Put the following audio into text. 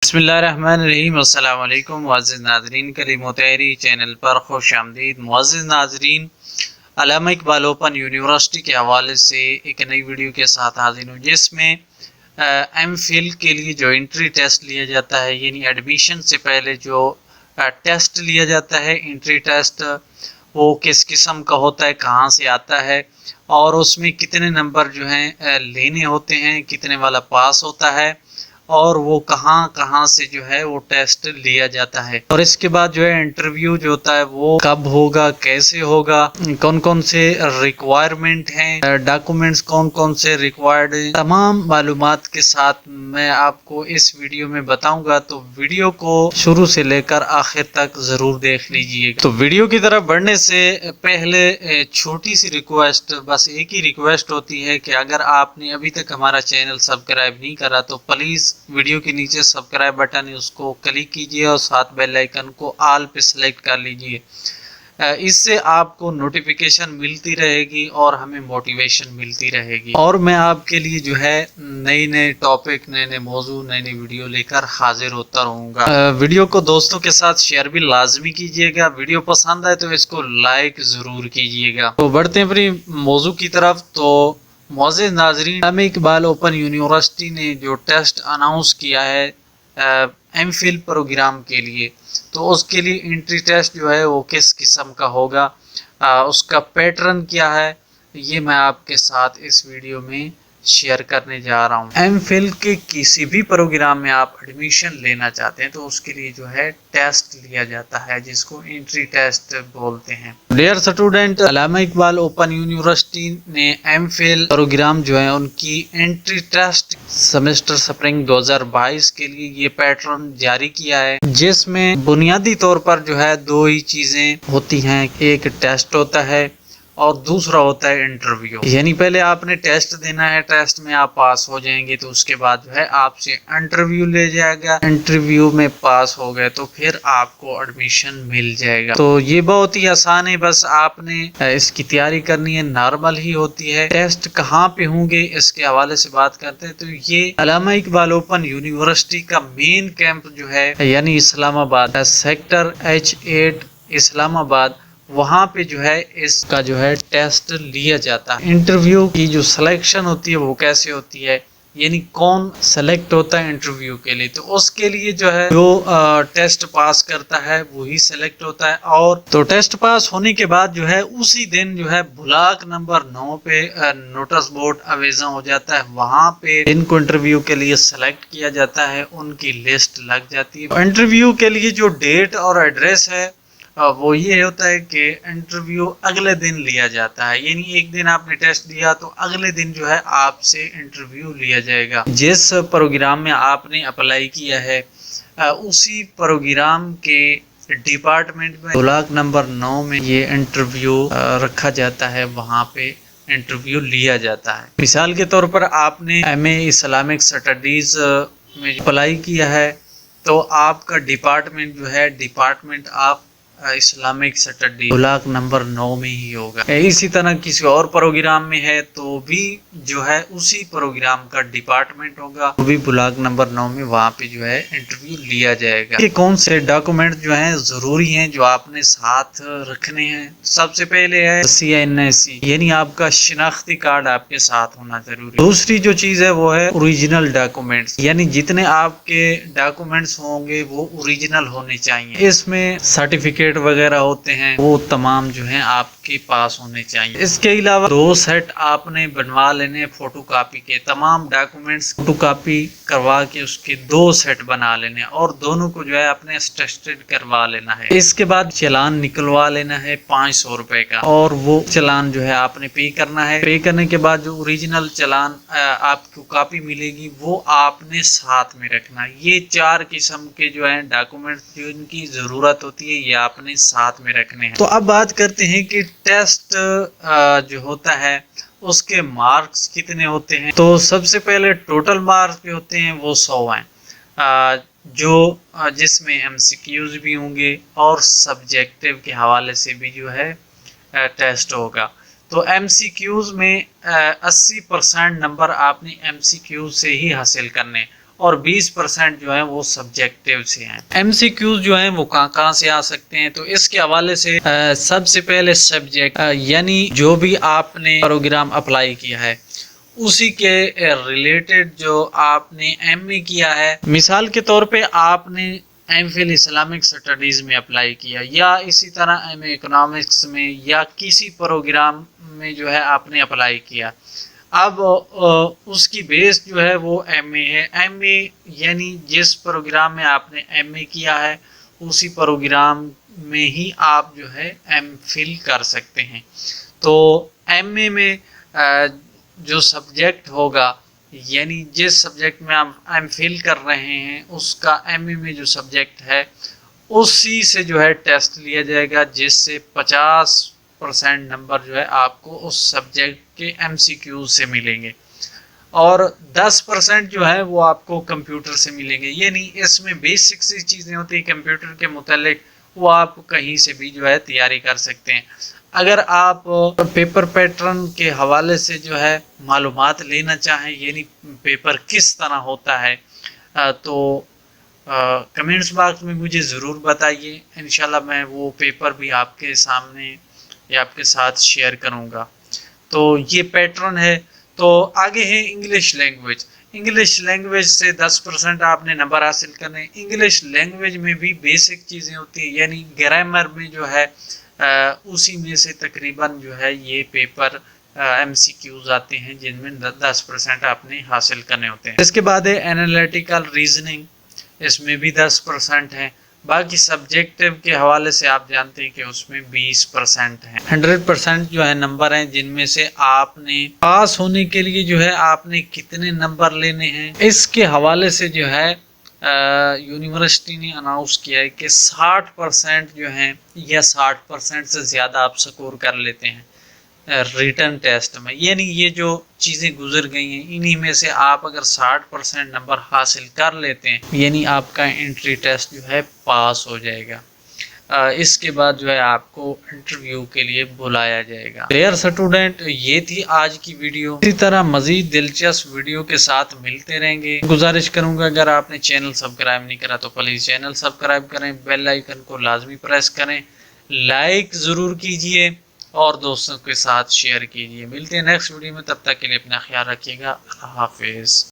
بسم اللہ الرحمن الرحیم۔ السلام علیکم معزز ناظرین، کلیم و تحری چینل پر خوش آمدید۔ معزز ناظرین، علامہ اقبال اوپن یونیورسٹی کے حوالے سے ایک نئی ویڈیو کے ساتھ حاضر ہوں، جس میں ایم فل کے لیے جو انٹری ٹیسٹ لیا جاتا ہے، یعنی ایڈمیشن سے پہلے جو ٹیسٹ لیا جاتا ہے، انٹری ٹیسٹ، وہ کس قسم کا ہوتا ہے، کہاں سے آتا ہے، اور اس میں کتنے نمبر جو ہیں لینے ہوتے ہیں، کتنے والا پاس ہوتا ہے، اور وہ کہاں کہاں سے جو ہے وہ ٹیسٹ لیا جاتا ہے، اور اس کے بعد جو ہے انٹرویو جو ہوتا ہے وہ کب ہوگا، کیسے ہوگا، کون کون سے ریکوائرمنٹ ہیں، ڈاکومنٹس کون کون سے ریکوائرڈ ہیں، تمام معلومات کے ساتھ میں آپ کو اس ویڈیو میں بتاؤں گا۔ تو ویڈیو کو شروع سے لے کر آخر تک ضرور دیکھ لیجئے گا۔ تو ویڈیو کی طرف بڑھنے سے پہلے چھوٹی سی ریکویسٹ، بس ایک ہی ریکویسٹ ہوتی ہے کہ اگر آپ نے ابھی تک ہمارا چینل سبسکرائب نہیں کرا تو پلیز ویڈیو کے نیچے سبسکرائب بٹن ہے، اس کو کلک کیجئے اور ساتھ بیل آئیکن کو آل پہ سلیکٹ کر لیجئے۔ اس سے آپ کو نوٹیفیکیشن ملتی رہے گی اور ہمیں موٹیویشن ملتی رہے گی، اور میں آپ کے لیے جو ہے نئے نئے ٹاپک، نئے نئے موضوع، نئے نئے ویڈیو لے کر حاضر ہوتا رہوں گا۔ ویڈیو کو دوستوں کے ساتھ شیئر بھی لازمی کیجئے گا، ویڈیو پسند آئے تو اس کو لائک ضرور کیجئے گا۔ تو بڑھتے ہیں اپنی موضوع کی طرف۔ تو معزز ناظرین، علامہ اقبال اوپن یونیورسٹی نے جو ٹیسٹ اناؤنس کیا ہے ایم فل پروگرام کے لیے، تو اس کے لیے انٹری ٹیسٹ جو ہے وہ کس قسم کا ہوگا، اس کا پیٹرن کیا ہے، یہ میں آپ کے ساتھ اس ویڈیو میں شیئر کرنے جا رہا ہوں۔ ایم فل کے کسی بھی پروگرام میں آپ ایڈمیشن لینا چاہتے ہیں تو اس کے لیے جو ہے ٹیسٹ لیا جاتا ہے، جس کو انٹری ٹیسٹ بولتے ہیں۔ ڈیئر اسٹوڈنٹ، علامہ اقبال اوپن یونیورسٹی نے ایم فل پروگرام جو ہے ان کی انٹری ٹیسٹ سیمسٹر سپرنگ 2022 کے لیے یہ پیٹرن جاری کیا ہے، جس میں بنیادی طور پر جو ہے دو ہی چیزیں ہوتی ہیں، ایک ٹیسٹ ہوتا ہے اور دوسرا ہوتا ہے انٹرویو۔ یعنی پہلے آپ نے ٹیسٹ دینا ہے، ٹیسٹ میں آپ پاس ہو جائیں گے تو اس کے بعد جو ہے آپ سے انٹرویو لے جائے گا، انٹرویو میں پاس ہو گئے تو پھر آپ کو ایڈمیشن مل جائے گا۔ تو یہ بہت ہی آسان ہے، بس آپ نے اس کی تیاری کرنی ہے، نارمل ہی ہوتی ہے۔ ٹیسٹ کہاں پہ ہوں گے اس کے حوالے سے بات کرتے ہیں، تو یہ علامہ اقبال اوپن یونیورسٹی کا مین کیمپ جو ہے، یعنی اسلام آباد سیکٹر H8 اسلام آباد، وہاں پہ جو ہے اس کا جو ہے ٹیسٹ لیا جاتا ہے۔ انٹرویو کی جو سلیکشن ہوتی ہے وہ کیسے ہوتی ہے، یعنی کون سلیکٹ ہوتا ہے انٹرویو کے لیے، تو اس کے لیے جو ہے جو ٹیسٹ پاس کرتا ہے وہی سلیکٹ ہوتا ہے، اور تو ٹیسٹ پاس ہونے کے بعد جو ہے اسی دن جو ہے بلاک نمبر 9 پہ نوٹس بورڈ اویزاں ہو جاتا ہے، وہاں پہ ان کو انٹرویو کے لیے سلیکٹ کیا جاتا ہے، ان کی لسٹ لگ جاتی ہے۔ انٹرویو کے لیے جو ڈیٹ اور ایڈریس ہے وہ یہ ہوتا ہے کہ انٹرویو اگلے دن لیا جاتا ہے، یعنی ایک دن آپ نے ٹیسٹ دیا تو اگلے دن جو ہے آپ سے انٹرویو لیا جائے گا۔ جس پروگرام میں آپ نے اپلائی کیا ہے اسی پروگرام کے ڈپارٹمنٹ میں بلاک نمبر 9 میں یہ انٹرویو رکھا جاتا ہے، وہاں پہ انٹرویو لیا جاتا ہے۔ مثال کے طور پر آپ نے MA اسلامک اسٹڈیز میں اپلائی کیا ہے تو آپ کا ڈپارٹمنٹ جو ہے department of Islamic study block number 9 میں ہی ہوگا۔ اسی طرح کسی اور پروگرام میں ہے تو بھی جو ہے اسی پروگرام کا ڈپارٹمنٹ ہوگا، وہ بھی بلاک نمبر 9 میں، وہاں پہ جو ہے انٹرویو لیا جائے گا۔ یہ کون سے ڈاکومنٹ جو ہیں ضروری ہیں جو آپ نے ساتھ رکھنے ہیں؟ سب سے پہلے ہے CNSE، یعنی آپ کا شناختی کارڈ آپ کے ساتھ ہونا ضروری ہے۔ دوسری جو چیز ہے وہ ہے اوریجنل ڈاکومنٹس، یعنی جتنے آپ کے ڈاکومنٹس ہوں گے وہ اوریجنل ہونے چاہیے۔ اس میں سرٹیفکیٹ وغیرہ ہوتے ہیں وہ تمام جو ہیں آپ کے پاس ہونے چاہیے۔ اس کے علاوہ 2 سیٹ آپ نے بنوا لینے فوٹو کاپی کے، تمام ڈاکومنٹس فوٹو کاپی کروا کے اس کے 2 سیٹ بنا لینے، اور دونوں کو جو ہے اپنے اٹیسٹڈ کروا لینا ہے۔ اس کے بعد چلان نکلوا لینا ہے 500 روپے کا، اور وہ چلان جو ہے آپ نے پے کرنا ہے۔ پے کرنے کے بعد جو اوریجنل چلان آپ کو کاپی ملے گی وہ آپ نے ساتھ میں رکھنا ہے۔ یہ 4 قسم کے جو ہیں ڈاکومنٹس جن کی ضرورت ہوتی ہے یہ آپ نے ساتھ میں رکھنے ہیں۔ تو اب بات کرتے ہیں کہ ٹیسٹ جو ہوتا ہے اس کے مارکس کتنے ہوتے ہیں۔ تو سب سے پہلے ٹوٹل مارکس جو ہوتے ہیں وہ 100 ہیں، جس میں MCQs بھی ہوں گے اور سبجیکٹیو کے حوالے سے بھی جو ہے ٹیسٹ ہوگا۔ تو MCQs میں 80% نمبر آپ نے MCQ سے ہی حاصل کرنے، اور 20% جو ہے وہ سبجیکٹیو سے ہیں۔ MCQs جو ہیں وہ کہاں سے آ سکتے ہیں، تو اس کے حوالے سے سب سے پہلے سبجیکٹ یعنی جو بھی آپ نے پروگرام اپلائی کیا ہے اسی کے ریلیٹڈ جو آپ نے MA کیا ہے، مثال کے طور پہ آپ نے MPhil اسلامک اسٹڈیز میں اپلائی کیا، یا اسی طرح MA اکنامکس میں، یا کسی پروگرام میں جو ہے آپ نے اپلائی کیا، اب اس کی بیس جو ہے وہ MA ہے۔ MA یعنی جس پروگرام میں آپ نے MA کیا ہے اسی پروگرام میں ہی آپ جو ہے MPhil کر سکتے ہیں۔ تو MA میں جو سبجیکٹ ہوگا، یعنی جس سبجیکٹ میں آپ MPhil کر رہے ہیں اس کا MA میں جو سبجیکٹ ہے اسی سے جو ہے ٹیسٹ لیا جائے گا، جس سے 50% نمبر جو ہے آپ کو اس سبجیکٹ کے MCQ سے ملیں گے، اور 10% جو ہے وہ آپ کو کمپیوٹر سے ملیں گے۔ یعنی اس میں بیسک سی چیزیں ہوتی ہیں کمپیوٹر کے متعلق، وہ آپ کہیں سے بھی جو ہے تیاری کر سکتے ہیں۔ اگر آپ پیپر پیٹرن کے حوالے سے جو ہے معلومات لینا چاہیں، یعنی پیپر کس طرح ہوتا ہے، تو کمنٹس باکس میں مجھے ضرور بتائیے، انشاءاللہ میں وہ پیپر بھی آپ کے سامنے یا آپ کے ساتھ شیئر کروں گا۔ تو یہ پیٹرن ہے۔ تو آگے ہے انگلش لینگویج۔ انگلش لینگویج سے 10% آپ نے نمبر حاصل کرنے۔ انگلش لینگویج میں بھی بیسک چیزیں ہوتی ہیں، یعنی گرامر میں جو ہے اسی میں سے تقریباً جو ہے یہ پیپر MCQs آتے ہیں جن میں 10% آپ نے حاصل کرنے ہوتے ہیں۔ اس کے بعد ہے انالیٹیکل ریزننگ، اس میں بھی 10% ہے۔ باقی سبجیکٹیو کے حوالے سے آپ جانتے ہیں کہ اس میں 20% ہیں۔ 100% جو ہے نمبر ہیں جن میں سے آپ نے پاس ہونے کے لیے جو ہے آپ نے کتنے نمبر لینے ہیں، اس کے حوالے سے جو ہے یونیورسٹی نے اناؤنس کیا ہے کہ 60% جو ہیں یا 60% سے زیادہ آپ سکور کر لیتے ہیں ریٹن ٹیسٹ میں، یعنی یہ جو چیزیں گزر گئی ہیں انہی میں سے آپ اگر 60% نمبر حاصل کر لیتے ہیں یعنی آپ کا انٹری ٹیسٹ جو ہے پاس ہو جائے گا۔ اس کے بعد جو ہے آپ کو انٹرویو کے لیے بلایا جائے گا۔ ڈیئر اسٹوڈنٹ، یہ تھی آج کی ویڈیو۔ اسی طرح مزید دلچسپ ویڈیو کے ساتھ ملتے رہیں گے۔ گزارش کروں گا اگر آپ نے چینل سبسکرائب نہیں کرا تو پلیز چینل سبسکرائب کریں، بیل آئیکن کو لازمی پریس کریں، لائک ضرور کیجئے اور دوستوں کے ساتھ شیئر کیجئے۔ ملتے ہیں نیکسٹ ویڈیو میں، تب تک کے لیے اپنا خیال رکھیے گا۔ اللہ حافظ۔